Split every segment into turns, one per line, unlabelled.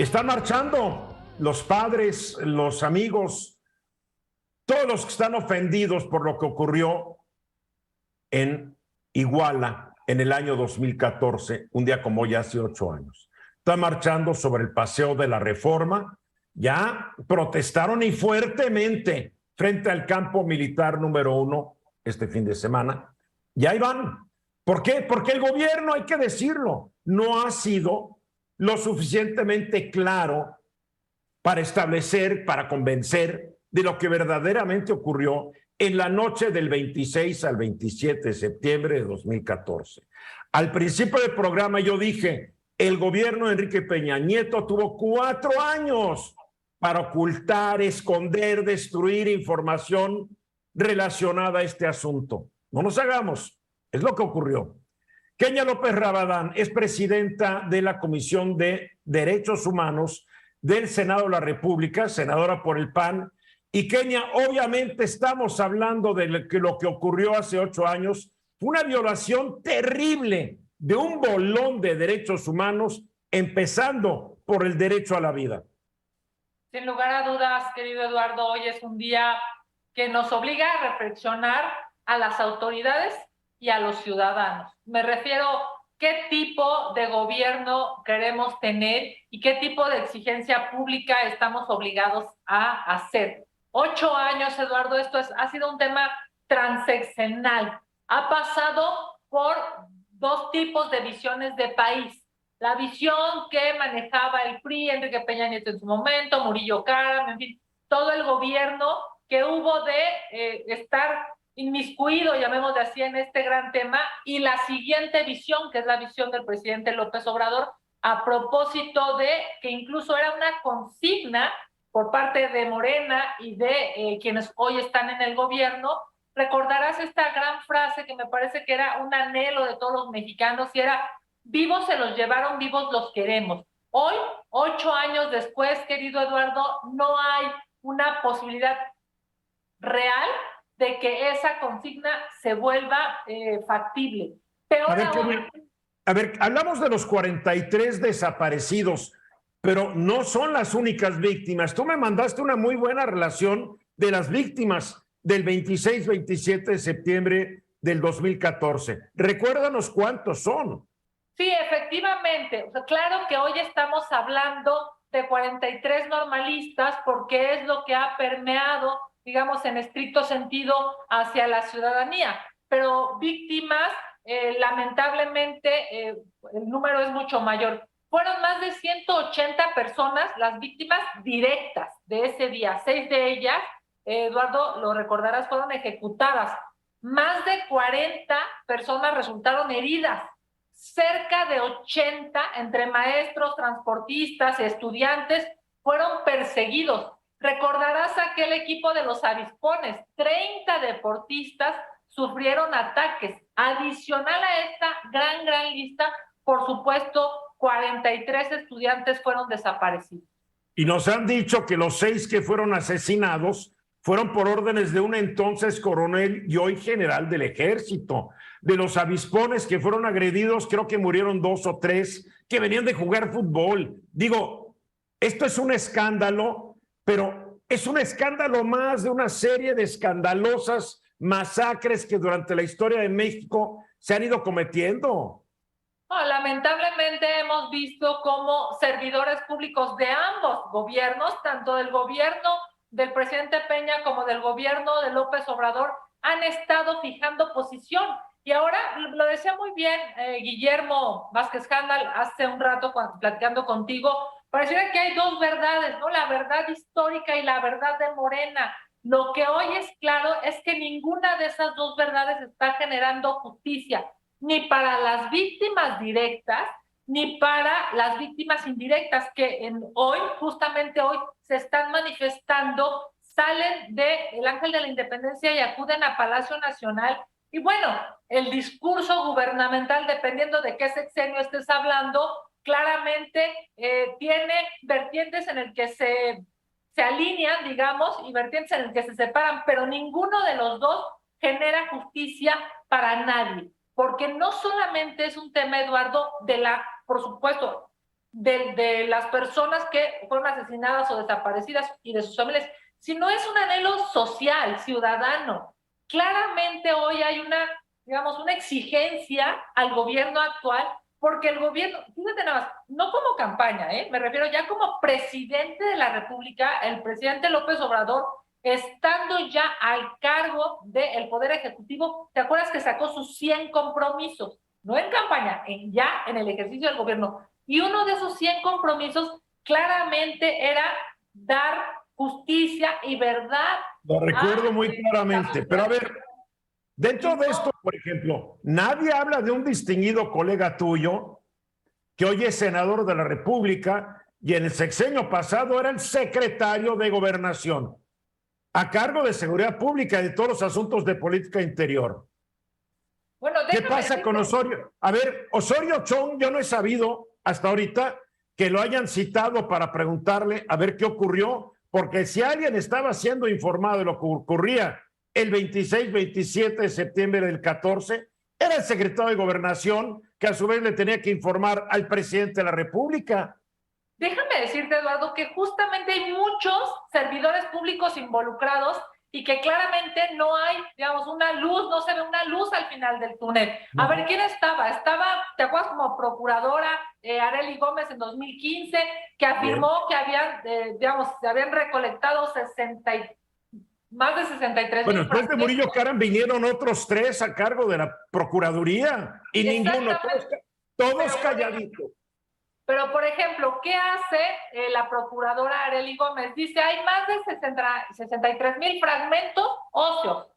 Están marchando los padres, los amigos, todos los que están ofendidos por lo que ocurrió en Iguala en el año 2014, un día como hoy hace 8 años. Están marchando sobre el Paseo de la Reforma, ya protestaron y fuertemente frente al campo militar número 1 este fin de semana. Y ahí van. ¿Por qué? Porque el gobierno, hay que decirlo, no ha sido lo suficientemente claro para establecer, para convencer de lo que verdaderamente ocurrió en la noche del 26 al 27 de septiembre de 2014. Al principio del programa yo dije, el gobierno de Enrique Peña Nieto tuvo 4 años para ocultar, esconder, destruir información relacionada a este asunto. No nos hagamos, es lo que ocurrió. Kenia López Rabadán es presidenta de la Comisión de Derechos Humanos del Senado de la República, senadora por el PAN. Y Kenia, obviamente estamos hablando de lo que ocurrió hace 8 años, una violación terrible de un bolón de derechos humanos, empezando por el derecho a la vida.
Sin lugar a dudas, querido Eduardo, hoy es un día que nos obliga a reflexionar a las autoridades y a los ciudadanos. Me refiero qué tipo de gobierno queremos tener y qué tipo de exigencia pública estamos obligados a hacer. 8 años, Eduardo, ha sido un tema transeccional. Ha pasado por 2 tipos de visiones de país. La visión que manejaba el PRI, Enrique Peña Nieto en su momento, Murillo Karam, en fin, todo el gobierno que hubo de estar inmiscuido, llamémosle así, en este gran tema, y la siguiente visión, que es la visión del presidente López Obrador, a propósito de que incluso era una consigna por parte de Morena y de quienes hoy están en el gobierno. Recordarás esta gran frase que me parece que era un anhelo de todos los mexicanos y era: vivos se los llevaron, vivos los queremos. Hoy, 8 años después, querido Eduardo, no hay una posibilidad real de que esa consigna se vuelva factible. Peor aún.
A ver, hablamos de los 43 desaparecidos, pero no son las únicas víctimas. Tú me mandaste una muy buena relación de las víctimas del 26-27 de septiembre del 2014. Recuérdanos cuántos son.
Sí, efectivamente. O sea, claro que hoy estamos hablando de 43 normalistas porque es lo que ha permeado, digamos, en estricto sentido hacia la ciudadanía. Pero víctimas, lamentablemente, el número es mucho mayor. Fueron más de 180 personas las víctimas directas de ese día. 6 de ellas, Eduardo, lo recordarás, fueron ejecutadas. Más de 40 personas resultaron heridas. Cerca de 80 entre maestros, transportistas, estudiantes fueron perseguidos. Recordarás aquel equipo de los avispones, 30 deportistas sufrieron ataques. Adicional a esta gran lista, por supuesto, 43 estudiantes fueron desaparecidos.
Y nos han dicho que los 6 que fueron asesinados fueron por órdenes de un entonces coronel y hoy general del ejército. De los avispones que fueron agredidos, creo que murieron 2 o 3 que venían de jugar fútbol. Digo, esto es un escándalo, pero es un escándalo más de una serie de escandalosas masacres que durante la historia de México se han ido cometiendo.
No, lamentablemente hemos visto cómo servidores públicos de ambos gobiernos, tanto del gobierno del presidente Peña como del gobierno de López Obrador, han estado fijando posición. Y ahora, lo decía muy bien Guillermo Vázquez Handal hace un rato platicando contigo, pareciera que hay 2 verdades, ¿no? La verdad histórica y la verdad de Morena. Lo que hoy es claro es que ninguna de esas 2 verdades está generando justicia, ni para las víctimas directas, ni para las víctimas indirectas, que justamente hoy, se están manifestando, salen del Ángel de la Independencia y acuden a Palacio Nacional. Y bueno, el discurso gubernamental, dependiendo de qué sexenio estés hablando, claramente tiene vertientes en el que se alinean, digamos, y vertientes en el que se separan, pero ninguno de los 2 genera justicia para nadie. Porque no solamente es un tema, Eduardo, por supuesto, de las personas que fueron asesinadas o desaparecidas y de sus familias, sino es un anhelo social, ciudadano. Claramente hoy hay una exigencia al gobierno actual, porque el gobierno, fíjate nada más, no como campaña, me refiero ya como presidente de la República, el presidente López Obrador, estando ya al cargo del Poder Ejecutivo, ¿te acuerdas que sacó sus 100 compromisos? No en campaña, ya en el ejercicio del gobierno. Y uno de esos 100 compromisos claramente era dar justicia y verdad.
Lo recuerdo muy claramente, pero a ver, dentro de esto, por ejemplo, nadie habla de un distinguido colega tuyo que hoy es senador de la República y en el sexenio pasado era el secretario de Gobernación, a cargo de Seguridad Pública y de todos los asuntos de política interior. Bueno, ¿qué pasa con Osorio? A ver, Osorio Chong, yo no he sabido hasta ahorita que lo hayan citado para preguntarle a ver qué ocurrió, porque si alguien estaba siendo informado de lo que ocurría el 26, 27 de septiembre del 14, era el secretario de Gobernación, que a su vez le tenía que informar al presidente de la República.
Déjame decirte, Eduardo, que justamente hay muchos servidores públicos involucrados y que claramente no hay, digamos, una luz, no se ve una luz al final del túnel. A ver, ¿quién estaba? Estaba, ¿te acuerdas? Como procuradora Arely Gómez en 2015, que afirmó que habían, digamos, se habían recolectado más de 63,000.
Bueno, después de Murillo Karam vinieron otros 3 a cargo de la Procuraduría y ninguno, todos calladitos.
Pero, por ejemplo, ¿qué hace la procuradora Arely Gómez? Dice, hay más de 63,000 fragmentos óseos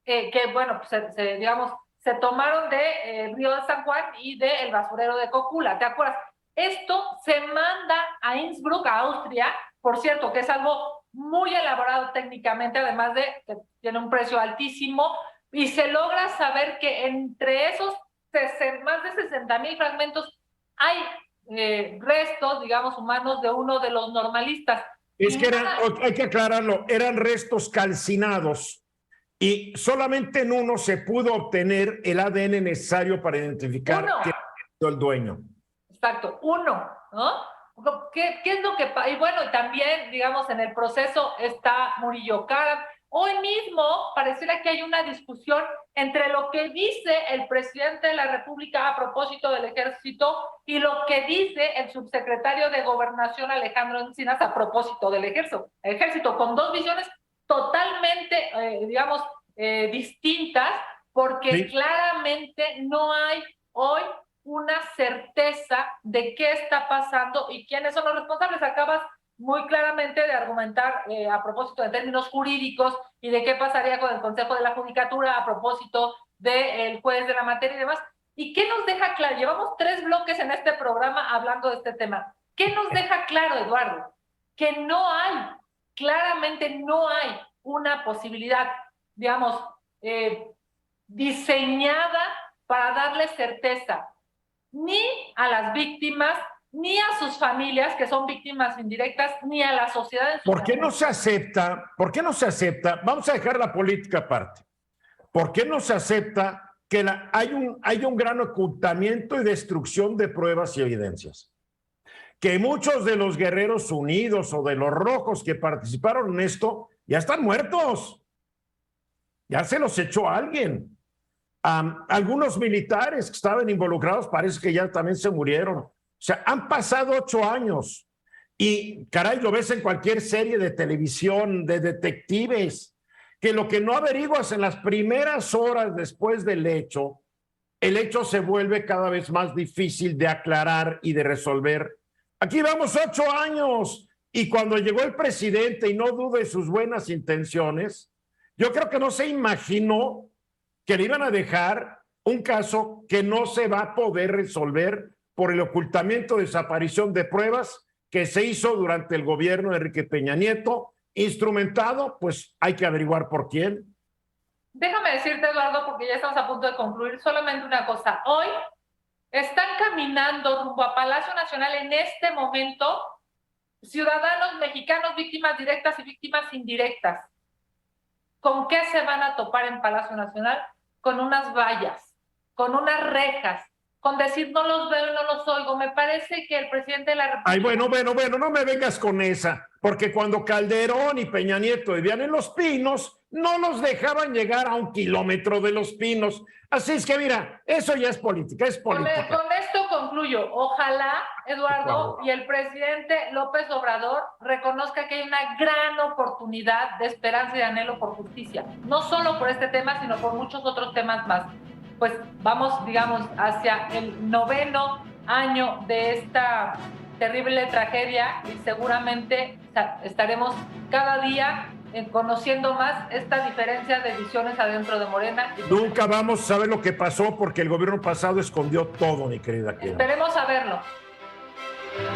que, bueno, pues digamos, se tomaron de Río de San Juan y del basurero de Cocula, ¿te acuerdas? Esto se manda a Innsbruck, a Austria, por cierto, que es algo muy elaborado técnicamente, además de que tiene un precio altísimo, y se logra saber que entre esos más de 60,000 fragmentos hay restos, digamos, humanos de uno de los normalistas.
Es que hay que aclararlo, eran restos calcinados y solamente en uno se pudo obtener el ADN necesario para identificar quién era el dueño.
Exacto, uno, ¿no? ¿Qué es lo que pasa? Y bueno, también, digamos, en el proceso está Murillo Karam. Hoy mismo pareciera que hay una discusión entre lo que dice el presidente de la República a propósito del ejército y lo que dice el subsecretario de Gobernación Alejandro Encinas a propósito del ejército, con dos visiones totalmente, digamos, distintas, porque claramente no hay hoy una certeza de qué está pasando y quiénes son los responsables. Acabas muy claramente de argumentar a propósito de términos jurídicos y de qué pasaría con el Consejo de la Judicatura a propósito del juez de la materia y demás. ¿Y qué nos deja claro? Llevamos 3 bloques en este programa hablando de este tema. ¿Qué nos deja claro, Eduardo? Que no hay, claramente no hay una posibilidad, digamos, diseñada para darle certeza ni a las víctimas, ni a sus familias, que son víctimas indirectas, ni a la sociedad.
¿Por qué no se acepta? ¿Por qué no se acepta? Vamos a dejar la política aparte. ¿Por qué no se acepta que hay un gran ocultamiento y destrucción de pruebas y evidencias? Que muchos de los guerreros unidos o de los rojos que participaron en esto ya están muertos. Ya se los echó alguien. Algunos militares que estaban involucrados parece que ya también se murieron. O sea, han pasado 8 años y, caray, lo ves en cualquier serie de televisión, de detectives, que lo que no averiguas en las primeras horas después del hecho, el hecho se vuelve cada vez más difícil de aclarar y de resolver. Aquí vamos 8 años y cuando llegó el presidente, y no dude sus buenas intenciones, yo creo que no se imaginó que le iban a dejar un caso que no se va a poder resolver por el ocultamiento, desaparición de pruebas que se hizo durante el gobierno de Enrique Peña Nieto, instrumentado, pues hay que averiguar por quién.
Déjame decirte, Eduardo, porque ya estamos a punto de concluir, solamente una cosa. Hoy están caminando rumbo a Palacio Nacional en este momento ciudadanos mexicanos, víctimas directas y víctimas indirectas. ¿Con qué se van a topar en Palacio Nacional? Con unas vallas, con unas rejas, con decir no los veo y no los oigo. Me parece que el presidente de la República...
Ay, bueno, no me vengas con esa, porque cuando Calderón y Peña Nieto vivían en Los Pinos, no los dejaban llegar a 1 kilómetro de Los Pinos. Así es que mira, eso ya es política, es política.
Con esto concluyo. Ojalá, Eduardo, y el presidente López Obrador reconozca que hay una gran oportunidad de esperanza y de anhelo por justicia, no solo por este tema, sino por muchos otros temas más. Pues vamos, digamos, hacia el 9º año de esta terrible tragedia y seguramente estaremos cada día conociendo más esta diferencia de visiones adentro de Morena.
Nunca vamos a saber lo que pasó porque el gobierno pasado escondió todo, mi querida.
Esperemos saberlo.